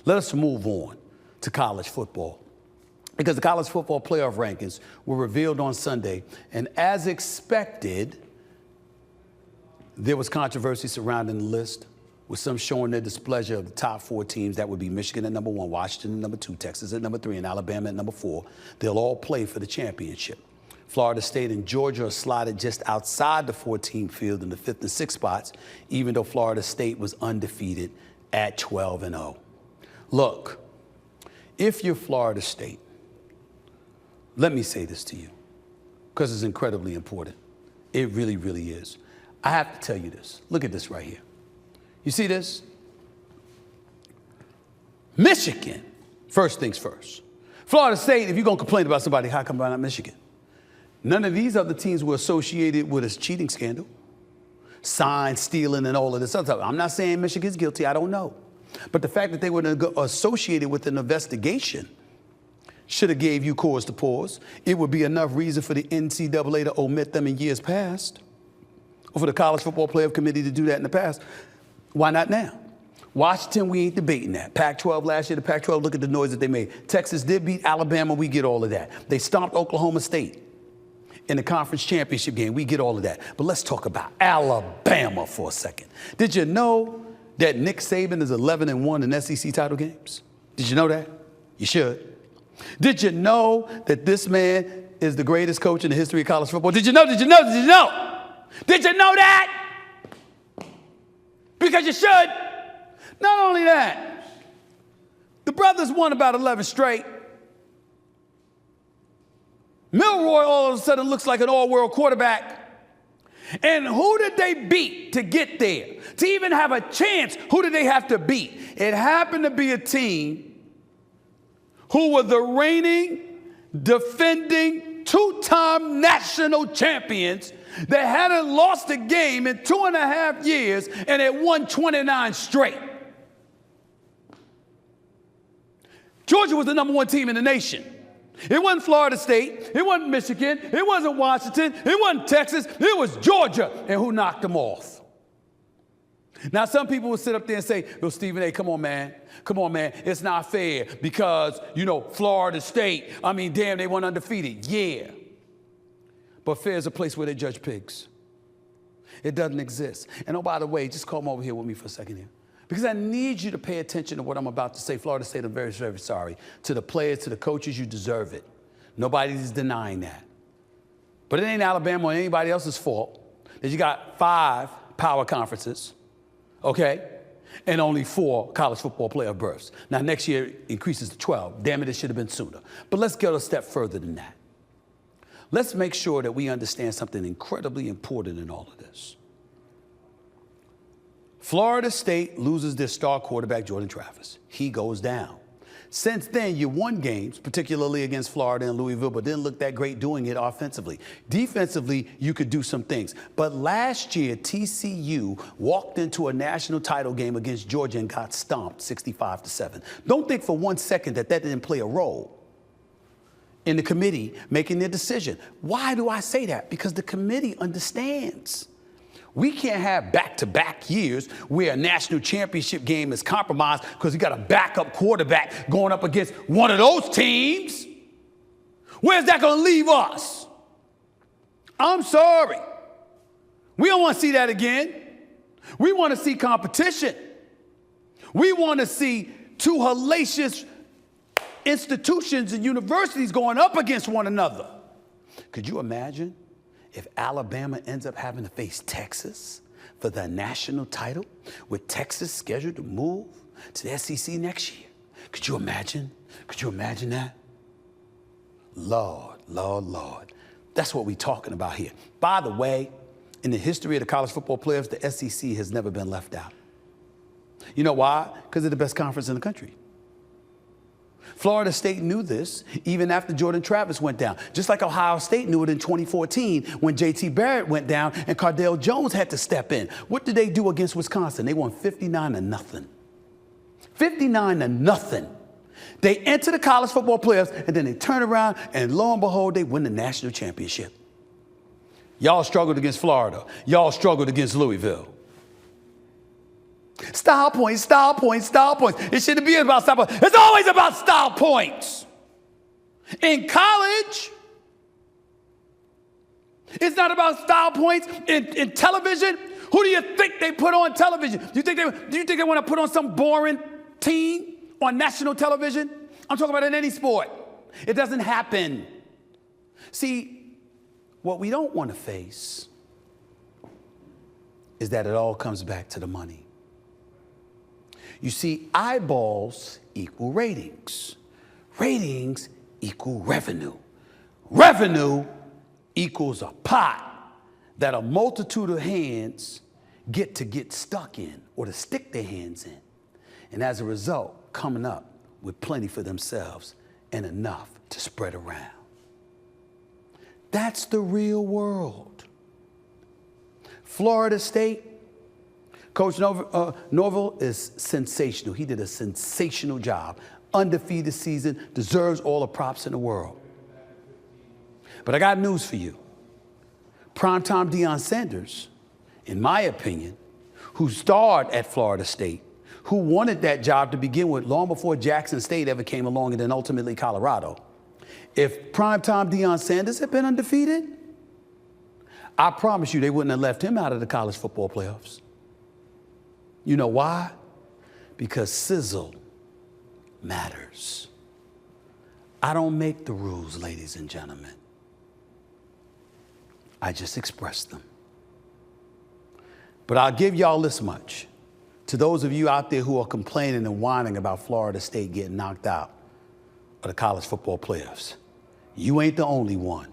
Let us move on to college football, because the college football playoff rankings were revealed on Sunday, and as expected, there was controversy surrounding the list, with some showing their displeasure of the top 4 teams. That would be Michigan at number 1, Washington at number 2, Texas at number 3, and Alabama at number 4. They'll all play for the championship. Florida State and Georgia are slotted just outside the 4-team field in the 5th and 6th spots, even though Florida State was undefeated at 12-0. Look, if you're Florida State, let me say this to you, because it's incredibly important. It really, really is. I have to tell you this. Look at this right here. You see this? Michigan, first things first. Florida State, if you're going to complain about somebody, how come about not Michigan? None of these other teams were associated with a cheating scandal, sign stealing, and all of this other stuff. I'm not saying Michigan's guilty. I don't know. But the fact that they were associated with an investigation should have gave you cause to pause. It would be enough reason for the NCAA to omit them in years past, or for the College Football Playoff Committee to do that in the past. Why not now? Washington, we ain't debating that. Pac-12 last year, the Pac-12, look at the noise that they made. Texas did beat Alabama. We get all of that. They stomped Oklahoma State in the conference championship game. We get all of that. But let's talk about Alabama for a second. Did you know that Nick Saban is 11-1 in SEC title games? Did you know that? You should. Did you know that this man is the greatest coach in the history of college football? Did you know? Did you know? Did you know? Did you know that? Because you should. Not only that, the brothers won about 11 straight. Milroy all of a sudden looks like an all-world quarterback. And who did they beat to get there? To even have a chance, who did they have to beat? It happened to be a team who were the reigning, defending, 2-time national champions that hadn't lost a game in 2.5 years, and it won 29 straight. Georgia was the number 1 team in the nation. It wasn't Florida State. It wasn't Michigan. It wasn't Washington. It wasn't Texas. It was Georgia. And who knocked them off? Now, some people will sit up there and say, well, Stephen A., come on, man. Come on, man. It's not fair because, you know, Florida State, I mean, damn, they went undefeated. Yeah. But fair is a place where they judge pigs. It doesn't exist. And oh, by the way, just come over here with me for a second here, because I need you to pay attention to what I'm about to say. Florida State, I'm very, very sorry. To the players, to the coaches, you deserve it. Nobody's denying that. But it ain't Alabama or anybody else's fault that you got 5 power conferences, okay, and only 4 college football playoff berths. Now, next year it increases to 12. Damn it, it should have been sooner. But let's go a step further than that. Let's make sure that we understand something incredibly important in all of this. Florida State loses their star quarterback, Jordan Travis. He goes down. Since then, you won games, particularly against Florida and Louisville, but didn't look that great doing it offensively. Defensively, you could do some things. But last year, TCU walked into a national title game against Georgia and got stomped 65-7. Don't think for one second that that didn't play a role in the committee making their decision. Why do I say that? Because the committee understands. We can't have back-to-back years where a national championship game is compromised because you got a backup quarterback going up against one of those teams. Where's that going to leave us? I'm sorry. We don't want to see that again. We want to see competition. We want to see 2 hellacious institutions and universities going up against one another. Could you imagine if Alabama ends up having to face Texas for the national title, with Texas scheduled to move to the SEC next year? Could you imagine? Could you imagine that? Lord, Lord, Lord. That's what we're talking about here. By the way, in the history of the college football playoffs, the SEC has never been left out. You know why? Because they're the best conference in the country. Florida State knew this even after Jordan Travis went down, just like Ohio State knew it in 2014 when J.T. Barrett went down and Cardale Jones had to step in. What did they do against Wisconsin? They won 59-0. 59-0. They enter the college football playoffs, and then they turn around, and lo and behold, they win the national championship. Y'all struggled against Florida. Y'all struggled against Louisville. Style points, style points, style points. It shouldn't be about style points. It's always about style points. In college, it's not about style points. In television, who do you think they put on television? Do you think they want to put on some boring team on national television? I'm talking about in any sport. It doesn't happen. See, what we don't want to face is that it all comes back to the money. You see, eyeballs equal ratings. Ratings equal revenue. Revenue equals a pot that a multitude of hands get stuck in or to stick their hands in. And as a result, coming up with plenty for themselves and enough to spread around. That's the real world. Florida State, Coach Norvell is sensational. He did a sensational job. Undefeated season, deserves all the props in the world. But I got news for you. Primetime Deion Sanders, in my opinion, who starred at Florida State, who wanted that job to begin with long before Jackson State ever came along and then ultimately Colorado. If primetime Deion Sanders had been undefeated, I promise you they wouldn't have left him out of the college football playoffs. You know why? Because sizzle matters. I don't make the rules, ladies and gentlemen. I just express them. But I'll give y'all this much. To those of you out there who are complaining and whining about Florida State getting knocked out of the college football playoffs, you ain't the only one.